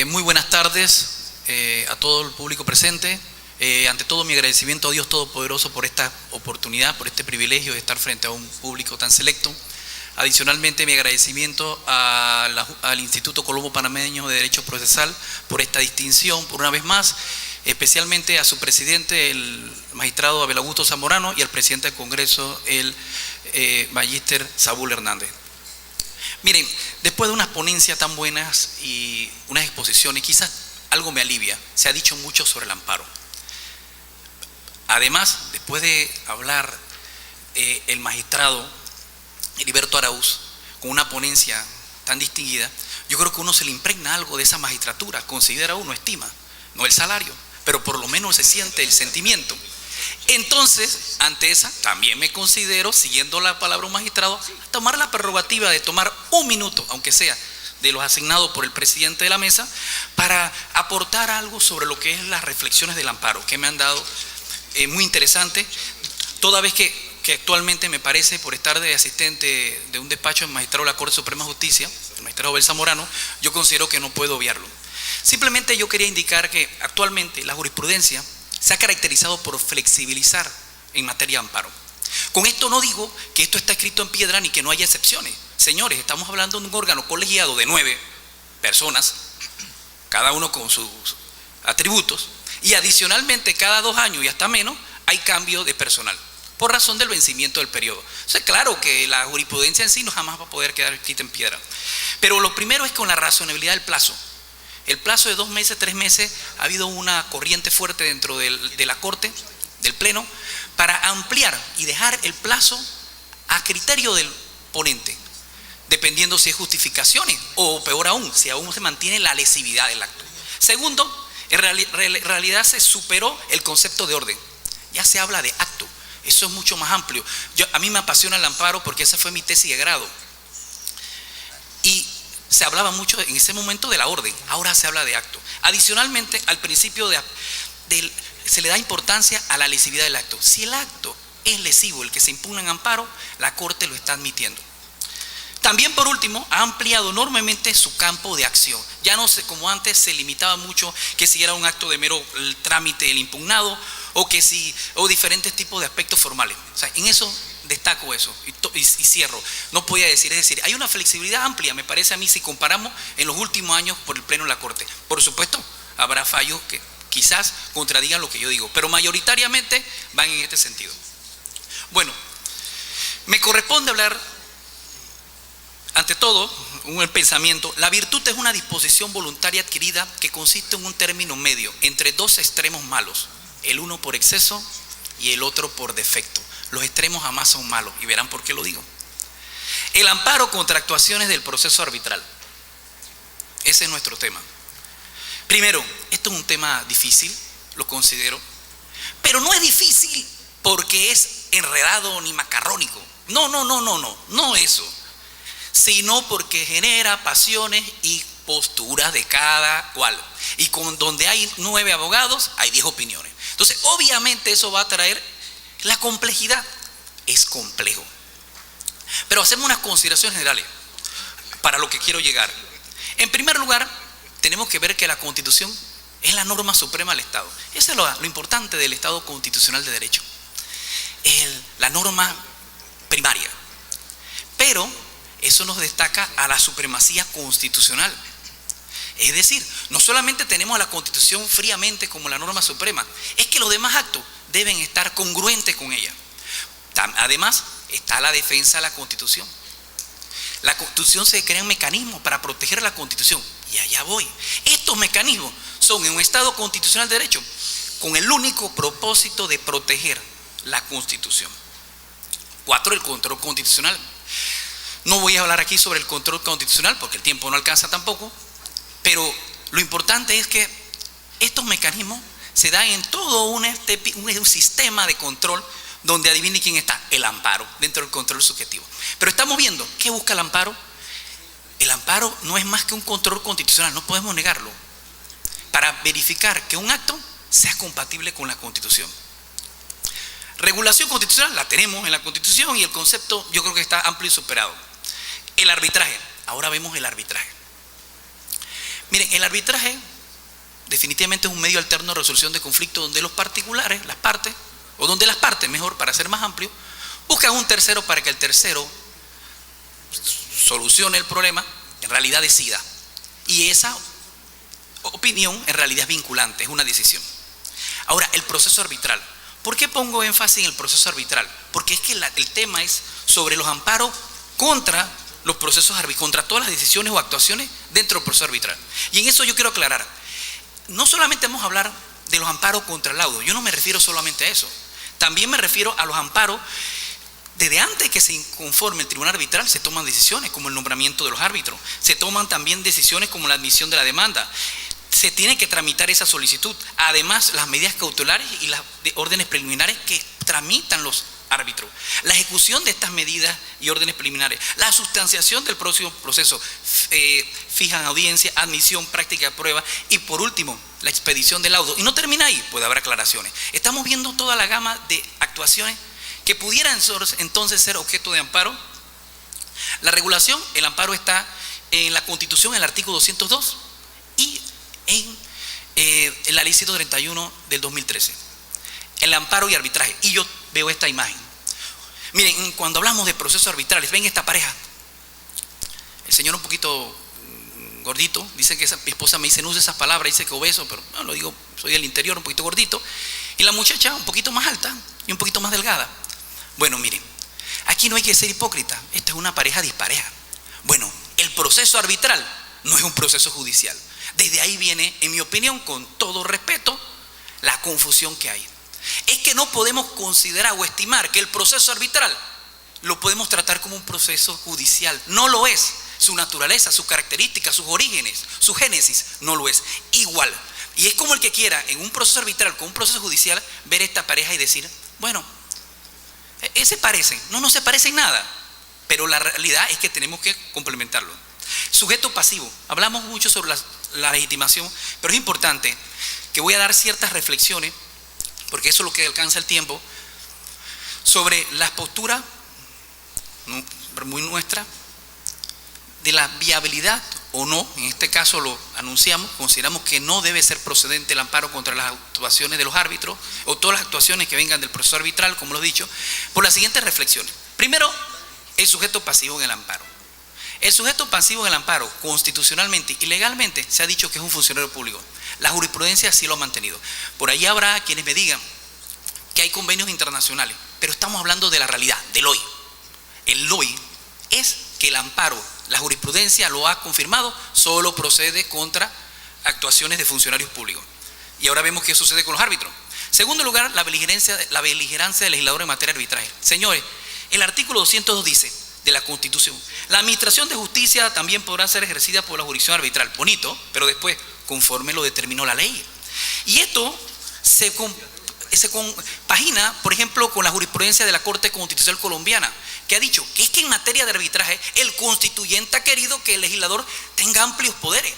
Muy buenas tardes a todo el público presente. Ante todo, mi agradecimiento a Dios Todopoderoso por esta oportunidad, por este privilegio de estar frente a un público tan selecto. Adicionalmente, mi agradecimiento al Instituto Colombo Panameño de Derecho Procesal por esta distinción, por una vez más, especialmente a su presidente, el magistrado Abel Augusto Zamorano, y al presidente del Congreso, el magíster Saúl Hernández. Miren, después de unas ponencias tan buenas y unas exposiciones, quizás algo me alivia. Se ha dicho mucho sobre el amparo. Además, después de hablar el magistrado Heriberto Araúz con una ponencia tan distinguida, yo creo que uno se le impregna algo de esa magistratura, considera uno, estima, no el salario, pero por lo menos se siente el sentimiento. Entonces, ante esa, también me considero, siguiendo la palabra de un magistrado, tomar la prerrogativa de tomar un minuto, aunque sea de los asignados por el presidente de la mesa, para aportar algo sobre lo que es las reflexiones del amparo, que me han dado muy interesante, toda vez que actualmente me parece, por estar de asistente de un despacho del magistrado de la Corte Suprema de Justicia, el magistrado Abel Zamorano, yo considero que no puedo obviarlo. Simplemente yo quería indicar que actualmente la jurisprudencia se ha caracterizado por flexibilizar en materia de amparo. Con esto no digo que esto está escrito en piedra ni que no haya excepciones. Señores, estamos hablando de un órgano colegiado de 9 personas, cada uno con sus atributos, y adicionalmente cada 2 años y hasta menos hay cambio de personal por razón del vencimiento del periodo. Entonces, claro que la jurisprudencia en sí no jamás va a poder quedar escrita en piedra. Pero lo primero es con la razonabilidad del plazo. El plazo de 2 meses, 3 meses, ha habido una corriente fuerte dentro de la Corte, del Pleno, para ampliar y dejar el plazo a criterio del ponente, dependiendo si es justificaciones o peor aún, si aún se mantiene la lesividad del acto. Segundo, en realidad se superó el concepto de orden, ya se habla de acto, eso es mucho más amplio. A mí me apasiona el amparo porque esa fue mi tesis de grado. Y se hablaba mucho en ese momento de la orden, ahora se habla de acto. Adicionalmente, al principio se le da importancia a la lesividad del acto. Si el acto es lesivo, el que se impugna en amparo, la Corte lo está admitiendo. También, por último, ha ampliado enormemente su campo de acción. Ya no sé, como antes se limitaba mucho que si era un acto de mero trámite del impugnado o diferentes tipos de aspectos formales. O sea, en eso destaco eso y cierro. No podía decir, es decir, hay una flexibilidad amplia, me parece a mí, si comparamos en los últimos años por el Pleno de la Corte. Por supuesto, habrá fallos que quizás contradigan lo que yo digo, pero mayoritariamente van en este sentido. Bueno, me corresponde hablar, ante todo, un pensamiento. La virtud es una disposición voluntaria adquirida que consiste en un término medio entre 2 extremos malos, el uno por exceso y el otro por defecto. Los extremos jamás son malos y verán por qué lo digo. El amparo contra actuaciones del proceso arbitral. Ese es nuestro tema. Primero, esto es un tema difícil, lo considero, pero no es difícil porque es enredado ni macarrónico. No eso, sino porque genera pasiones y posturas de cada cual. Y donde hay 9 abogados, hay 10 opiniones. Entonces, obviamente eso va a traer la complejidad. Es complejo. Pero hacemos unas consideraciones generales para lo que quiero llegar. En primer lugar, tenemos que ver que la Constitución es la norma suprema del Estado. Eso es lo importante del Estado constitucional de derecho. La norma primaria. Pero eso nos destaca a la supremacía constitucional. Es decir, no solamente tenemos a la Constitución fríamente como la norma suprema, es que los demás actos deben estar congruentes con ella. Además, está la defensa de la Constitución. La Constitución se crea un mecanismo para proteger la Constitución. Y allá voy. Estos mecanismos son en un Estado constitucional de derecho con el único propósito de proteger la Constitución. 4. El control constitucional. No voy a hablar aquí sobre el control constitucional porque el tiempo no alcanza tampoco, pero lo importante es que estos mecanismos se dan en todo un sistema de control donde adivine quién está, el amparo, dentro del control subjetivo. Pero estamos viendo, ¿qué busca el amparo? El amparo no es más que un control constitucional, no podemos negarlo, para verificar que un acto sea compatible con la Constitución. Regulación constitucional la tenemos en la Constitución y el concepto yo creo que está amplio y superado. El arbitraje, ahora vemos el arbitraje. Miren, el arbitraje definitivamente es un medio alterno de resolución de conflictos donde los particulares, las partes, o donde las partes, mejor, para ser más amplio, buscan un tercero para que el tercero solucione el problema, en realidad decida. Y esa opinión en realidad es vinculante, es una decisión. Ahora, el proceso arbitral. ¿Por qué pongo énfasis en el proceso arbitral? Porque es que el tema es sobre los amparos contra los procesos arbitrales, contra todas las decisiones o actuaciones dentro del proceso arbitral. Y en eso yo quiero aclarar, no solamente vamos a hablar de los amparos contra el laudo, yo no me refiero solamente a eso, también me refiero a los amparos. Desde antes que se conforme el tribunal arbitral se toman decisiones como el nombramiento de los árbitros, se toman también decisiones como la admisión de la demanda, se tiene que tramitar esa solicitud, además las medidas cautelares y las órdenes preliminares que tramitan los árbitros, la ejecución de estas medidas y órdenes preliminares, la sustanciación del próximo proceso, fijan audiencia, admisión, práctica de prueba y por último la expedición del laudo. Y no termina ahí, puede haber aclaraciones. Estamos viendo toda la gama de actuaciones que pudieran entonces ser objeto de amparo. La regulación, el amparo está en la Constitución, en el artículo 202 y en la ley 131 del 2013. El amparo y arbitraje. Y yo veo esta imagen. Miren, cuando hablamos de procesos arbitrales, ven esta pareja. El señor un poquito gordito, dice que mi esposa me dice, no use esas palabras, dice que obeso, pero no lo digo, soy del interior, un poquito gordito. Y la muchacha un poquito más alta y un poquito más delgada. Bueno, miren, aquí no hay que ser hipócrita, esta es una pareja dispareja. Bueno, el proceso arbitral no es un proceso judicial. Desde ahí viene, en mi opinión, con todo respeto, la confusión que hay. Es que no podemos considerar o estimar que el proceso arbitral lo podemos tratar como un proceso judicial. No lo es. Su naturaleza, sus características, sus orígenes, su génesis, no lo es. Igual. Y es como el que quiera, en un proceso arbitral, con un proceso judicial, ver esta pareja y decir, bueno, se parecen. No se parecen nada. Pero la realidad es que tenemos que complementarlo. Sujeto pasivo. Hablamos mucho sobre la legitimación, pero es importante que voy a dar ciertas reflexiones, porque eso es lo que alcanza el tiempo, sobre las posturas muy nuestra de la viabilidad o no. En este caso lo anunciamos, consideramos que no debe ser procedente el amparo contra las actuaciones de los árbitros o todas las actuaciones que vengan del proceso arbitral, como lo he dicho, por las siguientes reflexiones. Primero, el sujeto pasivo en el amparo. El sujeto pasivo en el amparo, constitucionalmente y legalmente, se ha dicho que es un funcionario público. La jurisprudencia sí lo ha mantenido. Por ahí habrá quienes me digan que hay convenios internacionales, pero estamos hablando de la realidad, del hoy. El hoy es que el amparo, la jurisprudencia lo ha confirmado, solo procede contra actuaciones de funcionarios públicos. Y ahora vemos qué sucede con los árbitros. Segundo lugar, la beligerancia del legislador en materia de arbitraje. Señores, el artículo 202 dice de la Constitución, la administración de justicia también podrá ser ejercida por la jurisdicción arbitral. Bonito, pero después, conforme lo determinó la ley. Y esto se compagina, por ejemplo, con la jurisprudencia de la Corte Constitucional Colombiana, que ha dicho que es que en materia de arbitraje el constituyente ha querido que el legislador tenga amplios poderes.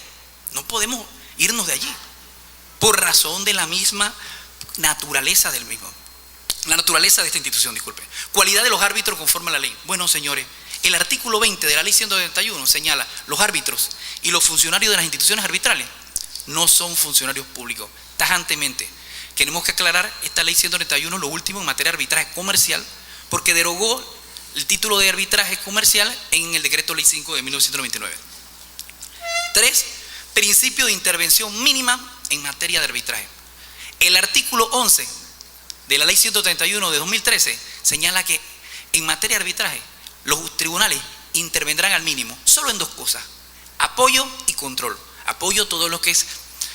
No podemos irnos de allí, por razón de la misma naturaleza del mismo. La naturaleza de esta institución, disculpe. Cualidad de los árbitros conforme a la ley. Bueno, señores, el artículo 20 de la ley 191 señala los árbitros y los funcionarios de las instituciones arbitrales no son funcionarios públicos. Tajantemente, tenemos que aclarar esta ley 191, lo último en materia de arbitraje comercial, porque derogó el título de arbitraje comercial en el decreto ley 5 de 1999. 3. Principio de intervención mínima en materia de arbitraje. El artículo 11 de la ley 131 de 2013 señala que en materia de arbitraje los tribunales intervendrán al mínimo solo en dos cosas: apoyo y control. Apoyo, todo lo que es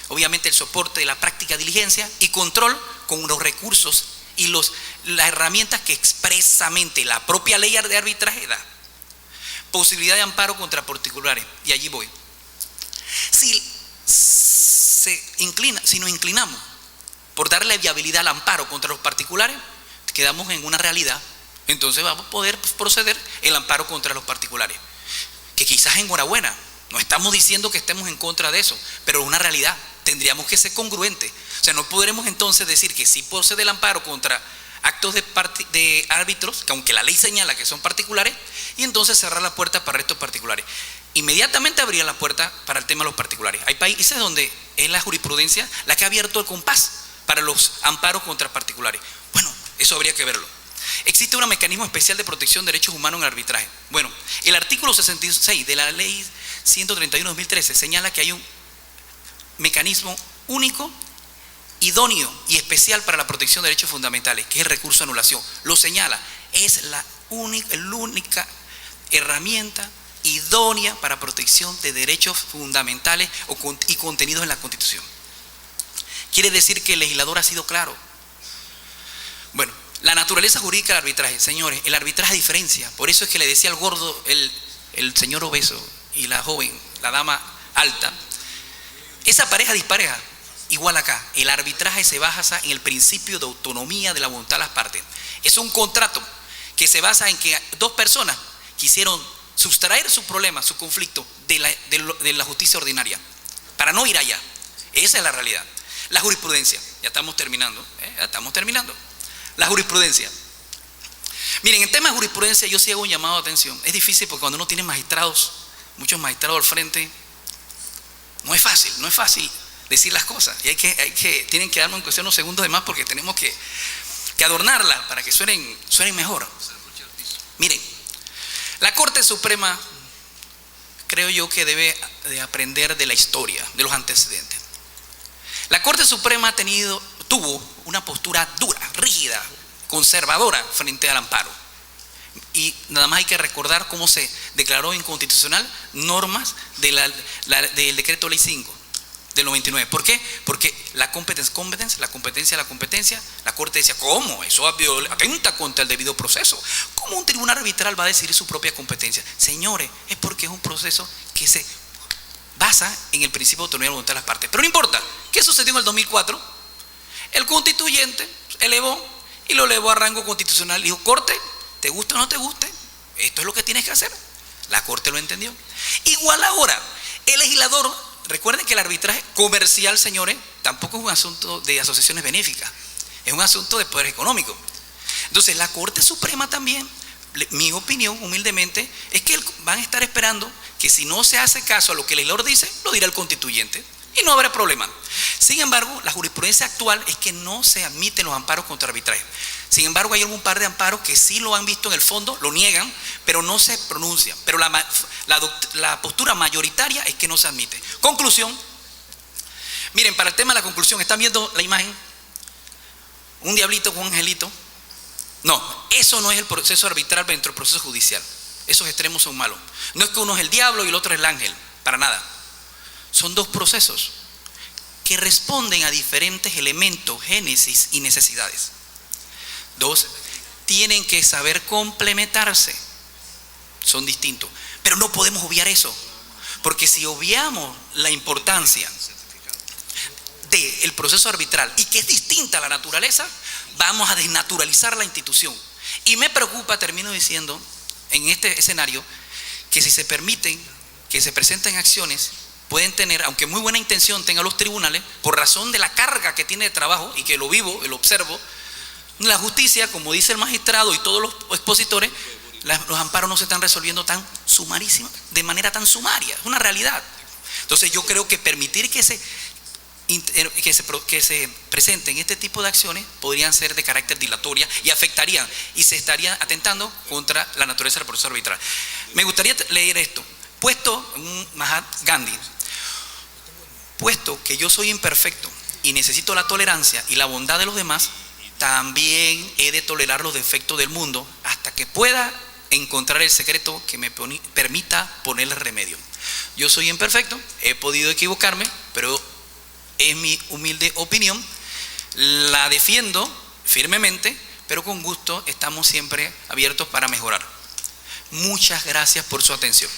obviamente el soporte de la práctica de diligencia, y control con los recursos y las herramientas que expresamente la propia ley de arbitraje da. Posibilidad de amparo contra particulares, y allí voy. Si nos inclinamos por darle viabilidad al amparo contra los particulares, quedamos en una realidad. Entonces vamos a poder proceder el amparo contra los particulares, que quizás enhorabuena, no estamos diciendo que estemos en contra de eso, pero es una realidad. Tendríamos que ser congruentes. O sea, no podremos entonces decir que sí procede el amparo contra actos de árbitros, que aunque la ley señala que son particulares, y entonces cerrar la puerta para estos particulares. Inmediatamente abría la puerta para el tema de los particulares. Hay países donde es la jurisprudencia la que ha abierto el compás para los amparos contra particulares. Bueno, eso habría que verlo. Existe un mecanismo especial de protección de derechos humanos en el arbitraje. Bueno, el artículo 66 de la ley 131/2013 señala que hay un mecanismo único, idóneo y especial para la protección de derechos fundamentales, que es el recurso de anulación. Lo señala, es la única herramienta idónea para protección de derechos fundamentales y contenidos en la Constitución. Quiere decir que el legislador ha sido claro. Bueno, la naturaleza jurídica del arbitraje, señores, el arbitraje diferencia. Por eso es que le decía al gordo, el señor obeso y la joven, la dama alta, esa pareja dispareja. Igual acá, el arbitraje se basa en el principio de autonomía de la voluntad de las partes. Es un contrato que se basa en que dos personas quisieron sustraer su problema, su conflicto de la justicia ordinaria, para no ir allá. Esa es la realidad. La jurisprudencia, ya estamos terminando. La jurisprudencia. Miren, en tema de jurisprudencia yo sí hago un llamado de atención. Es difícil porque cuando uno tiene magistrados, muchos magistrados al frente, no es fácil decir las cosas. Y tienen que darme en cuestión unos segundos de más porque tenemos que adornarla para que suenen mejor. Miren, la Corte Suprema creo yo que debe de aprender de la historia, de los antecedentes. La Corte Suprema tuvo una postura dura, rígida, conservadora frente al amparo. Y nada más hay que recordar cómo se declaró inconstitucional normas del decreto ley 5 del 99. ¿Por qué? Porque la competencia, la Corte decía, ¿cómo? Eso atenta contra el debido proceso. ¿Cómo un tribunal arbitral va a decidir su propia competencia? Señores, es porque es un proceso que se basa en el principio de autonomía de voluntad de las partes. Pero no importa. ¿Qué sucedió en el 2004? El constituyente lo elevó a rango constitucional. Dijo, Corte, te guste o no te guste, esto es lo que tienes que hacer. La Corte lo entendió. Igual ahora, el legislador. Recuerden que el arbitraje comercial, señores, tampoco es un asunto de asociaciones benéficas, es un asunto de poder económico. Entonces la Corte Suprema también, mi opinión humildemente, es que van a estar esperando que si no se hace caso a lo que el legislador dice, lo dirá el constituyente y no habrá problema. Sin embargo, la jurisprudencia actual es que no se admiten los amparos contra arbitraje. Sin embargo, hay algún par de amparos que sí lo han visto en el fondo, lo niegan, pero no se pronuncian. Pero la postura mayoritaria es que no se admite. Conclusión. Miren, para el tema de la conclusión, ¿están viendo la imagen? Un diablito con un angelito. No, eso no es el proceso arbitral dentro del proceso judicial. Esos extremos son malos. No es que uno es el diablo y el otro es el ángel, para nada. Son dos procesos que responden a diferentes elementos, génesis y necesidades. Dos, tienen que saber complementarse. Son distintos. Pero no podemos obviar eso. Porque si obviamos la importancia del proceso arbitral y que es distinta a la naturaleza, vamos a desnaturalizar la institución. Y me preocupa, termino diciendo, en este escenario, que si se permiten que se presenten acciones, pueden tener, aunque muy buena intención tengan los tribunales, por razón de la carga que tiene de trabajo, y que lo vivo, lo observo, la justicia, como dice el magistrado y todos los expositores, los amparos no se están resolviendo tan sumarísima, de manera tan sumaria. Es una realidad. Entonces yo creo que permitir que se presenten este tipo de acciones podrían ser de carácter dilatoria y afectarían y se estaría atentando contra la naturaleza del proceso arbitral. Me gustaría leer esto. Puesto Mahatma Gandhi, puesto que yo soy imperfecto y necesito la tolerancia y la bondad de los demás, también he de tolerar los defectos del mundo hasta que pueda encontrar el secreto que me permita ponerle remedio. Yo soy imperfecto, he podido equivocarme, pero es mi humilde opinión, la defiendo firmemente, pero con gusto estamos siempre abiertos para mejorar. Muchas gracias por su atención.